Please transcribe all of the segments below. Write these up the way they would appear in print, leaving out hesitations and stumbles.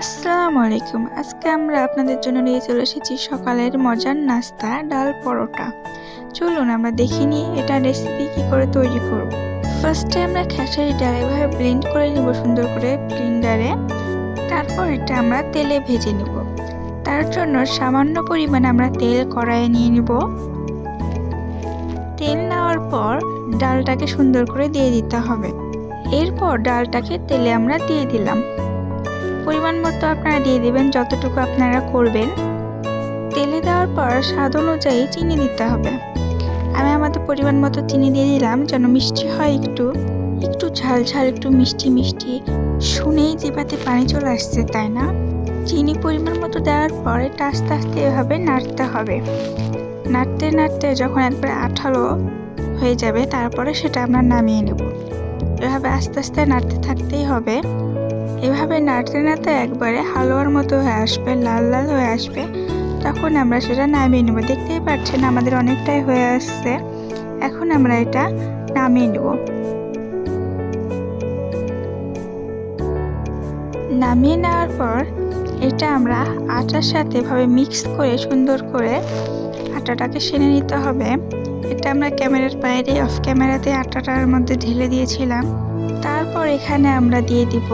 আসসালামু আলাইকুম। আজকে আমরা আপনাদের জন্য নিয়ে চলে এসেছি সকালের মজার নাস্তা ডাল পরোটা। চলুন আমরা দেখে নিই এটা রেসিপি কি করে তৈরি করব। ফার্স্টে আমরা খেসারি ডাল এভাবে ব্লেন্ড করে নিব সুন্দর করে ব্লেন্ডারে। তারপর এটা আমরা তেলে ভেজে নিব। তার জন্য সামান্য পরিমাণে আমরা তেল কড়াইয়ে নিয়ে নিব। তেল নেওয়ার পর ডালটাকে সুন্দর করে দিয়ে দিতে হবে। এরপর ডালটাকে তেলে আমরা দিয়ে দিলাম। পরিমাণ মতো আপনারা দিয়ে দিবেন যতটুকু আপনারা করবেন। তেলে দেওয়ার পর স্বাদ অনুযায়ী চিনি দিতে হবে। আমি আমাদের পরিমাণ মতো চিনি দিয়ে দিলাম যেন মিষ্টি হয়, একটু ঝাল ঝাল, একটু মিষ্টি মিষ্টি। শুনেই জিভাতে পানি চলে আসছে, তাই না? চিনি পরিমাণ মতো দেওয়ার পর এটা আস্তে আস্তে এভাবে নাড়তে হবে। নাড়তে নাড়তে যখন একবার আঠালো হয়ে যাবে তারপরে সেটা আমরা নামিয়ে নেব। এভাবে আস্তে আস্তে নাড়তে থাকতেই হবে। এভাবে নাড়তে নাড়তে একবারে হালুয়ার মতো হয়ে আসবে, লাল লাল হয়ে আসবে, তখন আমরা সেটা নামিয়ে নেব। দেখতেই পাচ্ছেন আমাদের অনেকটাই হয়ে আসছে। এখন আমরা এটা নামিয়ে নেব। নামিয়ে নেওয়ার পর এটা আমরা আটার সাথে এভাবে মিক্স করে সুন্দর করে আটাটাকে সেনে নিতে হবে। এটা আমরা ক্যামেরার বাইরে অফ ক্যামেরাতে আটাটার মধ্যে ঢেলে দিয়েছিলাম। তারপর এখানে আমরা দিয়ে দিব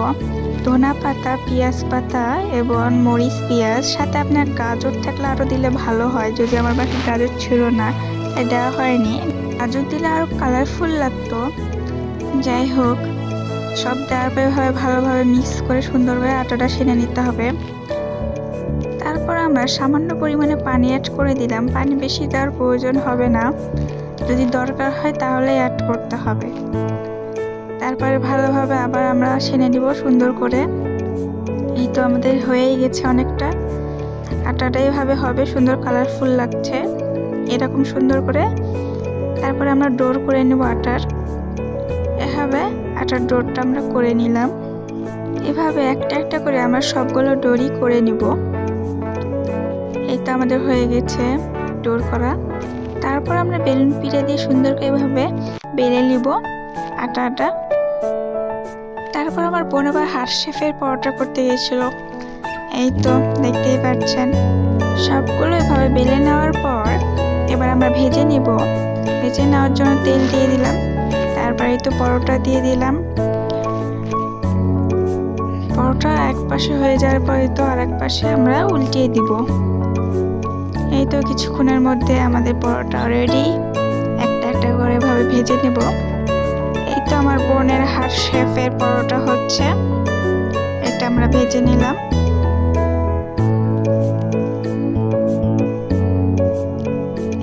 ধনা পাতা, পেঁয়াজ পাতা এবং মরিচ পেঁয়াজ। সাথে আপনার গাজর থাকলে আরও দিলে ভালো হয়, যদি আমার বাসায় গাজর ছিল না তাই দেওয়া হয়নি। গাজর দিলে আরও কালারফুল লাগতো। যাই হোক, সব দেওয়ার পরে ভালোভাবে মিক্স করে সুন্দরভাবে আটাটা সেনে নিতে হবে। তারপর আমরা সামান্য পরিমাণে পানি অ্যাড করে দিলাম। পানি বেশি দেওয়ার প্রয়োজন হবে না, যদি দরকার হয় তাহলে অ্যাড করতে হবে। তারপরে ভালোভাবে আবার আমরা সেনে নিব সুন্দর করে। এই তো আমাদের হয়েই গেছে অনেকটা। আটাটা এভাবে হবে, সুন্দর কালারফুল লাগছে এরকম সুন্দর করে। তারপরে আমরা ডোর করে নেব আটার। এভাবে আটার ডোরটা আমরা করে নিলাম। এভাবে একটা একটা করে আমরা সবগুলো ডোরই করে নিব। এই তো আমাদের হয়ে গেছে ডোর করা। তারপর আমরা বেলুন পিঠে দিয়ে সুন্দর করে এভাবে বেলে নিব আটাটা। তারপর আমার বোন আবার হার্ট শেপের পরোটা করতে গিয়েছিল। এই তো দেখতেই পাচ্ছেন সবগুলো এভাবে বেলে নেওয়ার পর এবার আমরা ভেজে নিব। ভেজে নেওয়ার জন্য তেল দিয়ে দিলাম। তারপরে এই তো পরোটা দিয়ে দিলাম। পরোটা এক পাশে হয়ে যাওয়ার পরে তো আর এক পাশে আমরা উল্টিয়ে দিব। এই তো কিছুক্ষণের মধ্যে আমাদের পরোটা রেডি। একটা একটা করে এভাবে ভেজে নেব। এই তো আমার বোনের হার্ট শেপের পরোটা হচ্ছে, এটা আমরা ভেজে নিলাম।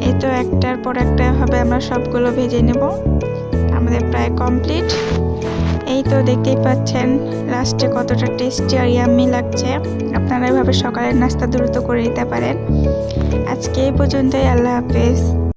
এই তো একটার পর একটা ভাবে আমরা সবগুলো ভেজে নেব। আমাদের প্রায় কমপ্লিট। এই তো দেখতেই পাচ্ছেন লাস্টে কতটা টেস্টি আর ইয়াম্মি লাগছে। আপনারা এভাবে সকালের নাস্তা দ্রুত করে নিতে পারেন। আজকে এই পর্যন্তই। আল্লাহ হাফেজ।